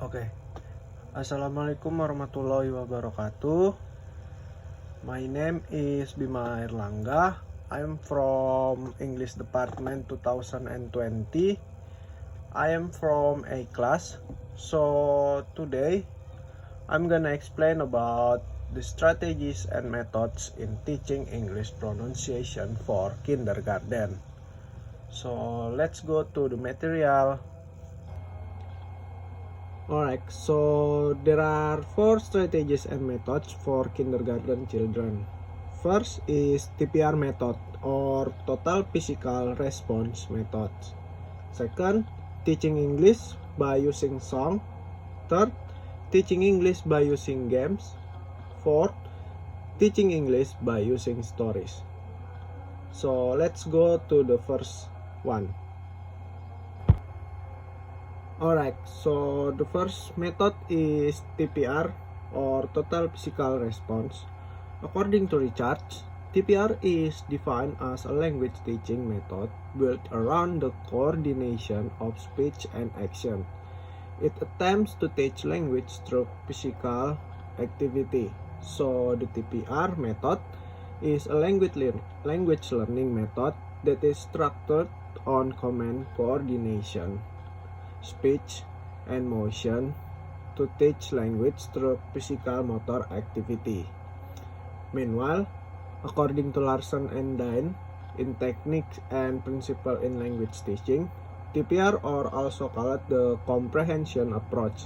Oke, Assalamualaikum warahmatullahi wabarakatuh. My name is Bima Airlangga. I'm from English Department 2020. I am from A class. So today I'm gonna explain about the strategies and methods in teaching English pronunciation for kindergarten. So let's go to the material. Alright, so there are 4 strategies and methods for kindergarten children. First is TPR method or total physical response method. Second, teaching English by using song. Third, teaching English by using games. Fourth, teaching English by using stories. So let's go to the first one. Alright, so the first method is TPR or total physical response. According to Richard, TPR is defined as a language teaching method built around the coordination of speech and action. It attempts to teach language through physical activity. So the TPR method is a language learning method that is structured on command coordination, speech, and motion to teach language through physical motor activity. Meanwhile, according to Larson and Dine, in Techniques and Principles in Language Teaching, TPR, or also called the comprehension approach,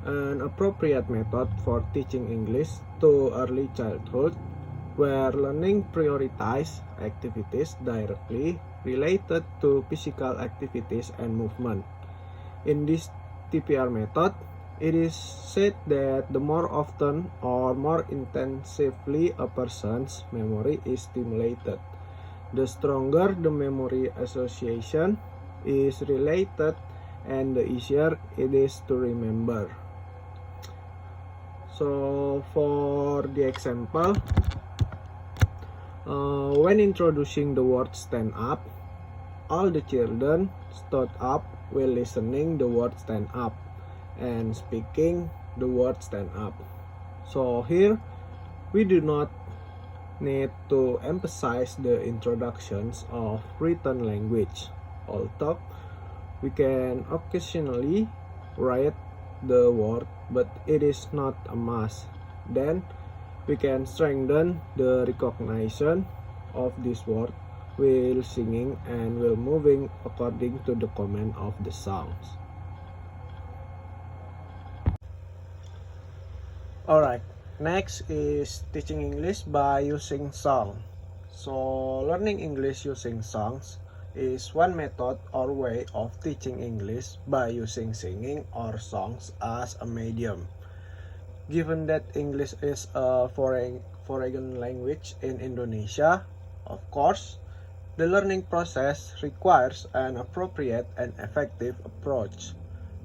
an appropriate method for teaching English to early childhood, where learning prioritizes activities directly related to physical activities and movement. In this TPR method, it is said that the more often or more intensively a person's memory is stimulated, the stronger the memory association is related and the easier it is to remember. So for the example, when introducing the word stand up, all the children stood up while listening the word stand up and speaking the word stand up. So here we do not need to emphasize the introductions of written language, although we can occasionally write the word, but it is not a must. Then we can strengthen the recognition of this word while singing and while moving according to the command of the songs. Alright, next is teaching English by using song. So learning English using songs is one method or way of teaching English by using singing or songs as a medium. Given that English is a foreign language in Indonesia, of course, the learning process requires an appropriate and effective approach.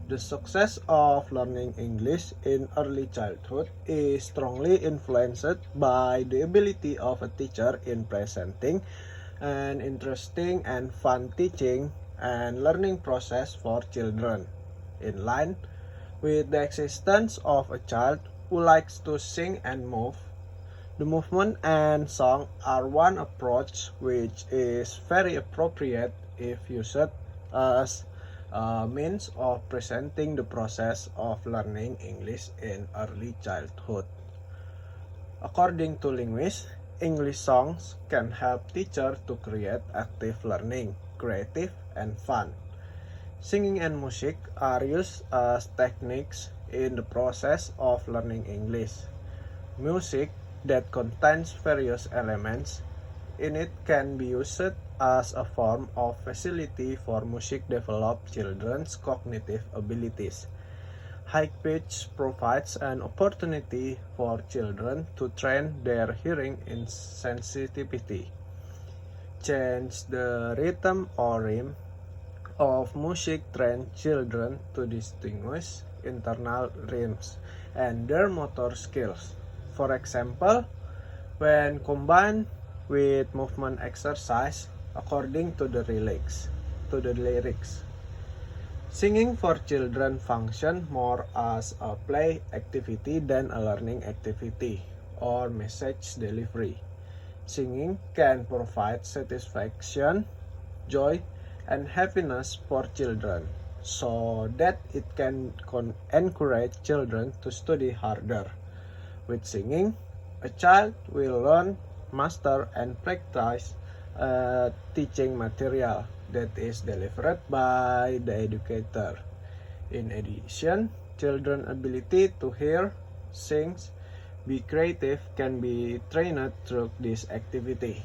The success of learning English in early childhood is strongly influenced by the ability of a teacher in presenting an interesting and fun teaching and learning process for children, in line with the existence of a child who likes to sing and move. The movement and song are one approach which is very appropriate if used as a means of presenting the process of learning English in early childhood. According to linguists, English songs can help teachers to create active learning, creative and fun. Singing and music are used as techniques in the process of learning English. Music that contains various elements in it can be used as a form of facility for music develop children's cognitive abilities. High pitch provides an opportunity for children to train their hearing sensitivity. Change the rhythm or rhyme of music train children to distinguish internal rhythms and their motor skills. For example, when combined with movement exercise according to the lyrics. Singing for children function more as a play activity than a learning activity or message delivery. Singing can provide satisfaction, joy, and happiness for children, so that it can encourage children to study harder. With singing, a child will learn, master, and practice teaching material that is delivered by the educator. In addition, children's ability to hear, sing, be creative can be trained through this activity.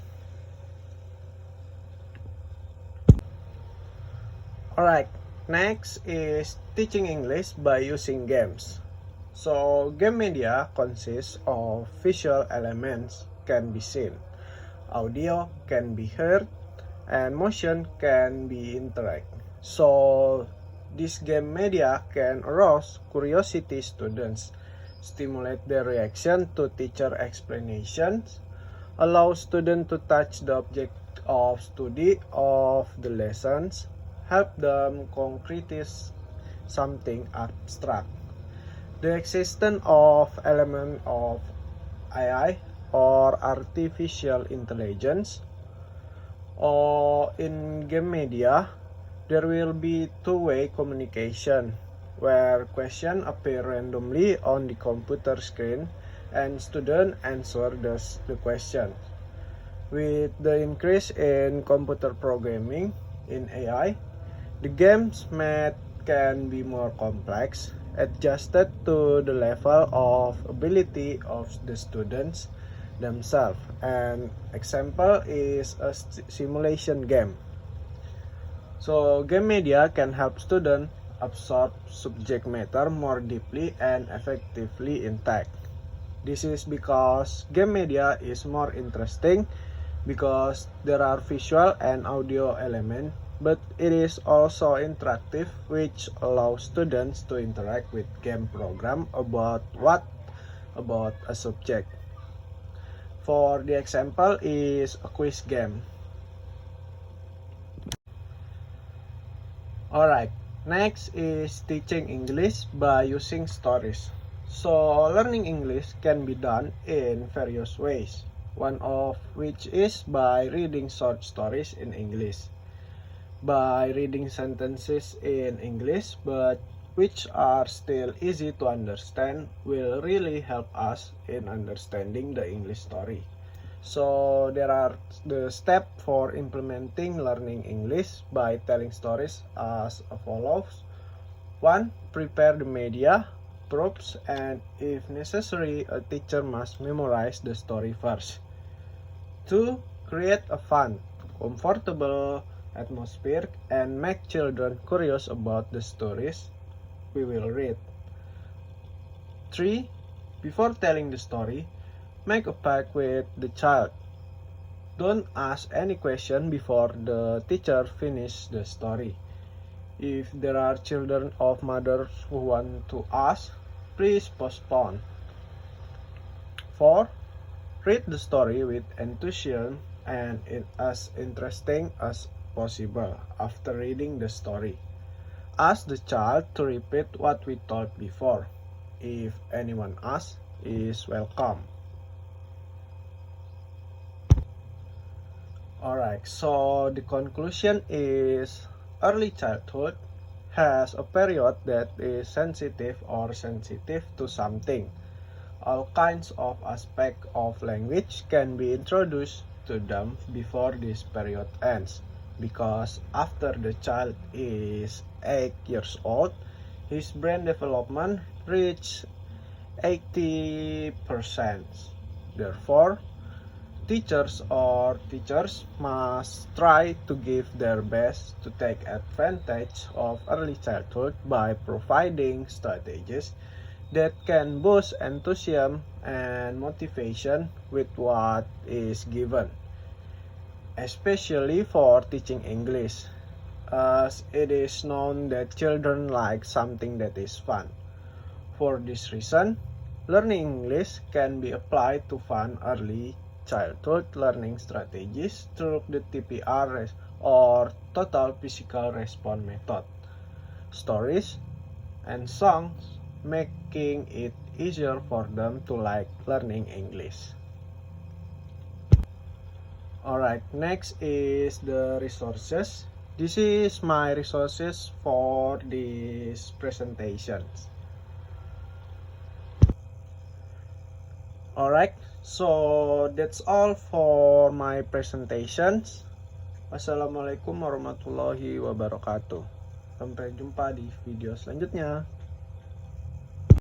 Alright, next is teaching English by using games. So, game media consists of visual elements can be seen, audio can be heard, and motion can be interacted. So, this game media can arouse curiosity students, stimulate their reaction to teacher explanations, allow students to touch the object of study of the lessons, help them concretize something abstract. The existence of element of AI or artificial intelligence or in game media, there will be two-way communication where questions appear randomly on the computer screen and students answer the question. With the increase in computer programming in AI, the game's math can be more complex, adjusted to the level of ability of the students themselves. An example is a simulation game. So, game media can help students absorb subject matter more deeply and effectively in text. This is because game media is more interesting because there are visual and audio elements, but it is also interactive, which allows students to interact with game program about a subject. For the example is a quiz game. Alright, next is teaching English by using stories. So, learning English can be done in various ways, one of which is by reading short stories in English. By reading sentences in English, but which are still easy to understand, will really help us in understanding the English story. So there are the steps for implementing learning English by telling stories as follows. 1. Prepare the media, props, and if necessary, a teacher must memorize the story first. 2. Create a fun, comfortable atmosphere and make children curious about the stories we will read. 3. Before telling the story, make a pact with the child. Don't ask any question before the teacher finishes the story. If there are children of mothers who want to ask, please postpone. 4. Read the story with enthusiasm and as interesting as possible after reading the story. Ask the child to repeat what we told before. If anyone asks, is welcome. Alright, so the conclusion is early childhood has a period that is sensitive or sensitive to something. All kinds of aspects of language can be introduced to them before this period ends, because after the child is 8 years old, his brain development reaches 80%. Therefore, teachers must try to give their best to take advantage of early childhood by providing strategies that can boost enthusiasm and motivation with what is given, especially for teaching English, as it is known that children like something that is fun. For this reason, learning English can be applied to fun early childhood learning strategies through the TPR or Total Physical Response method. stories, and songs, making it easier for them to like learning English. Alright, next is the resources. This is my resources for these presentations. Alright, so that's all for my presentations. Wassalamualaikum warahmatullahi wabarakatuh. Sampai jumpa di video selanjutnya.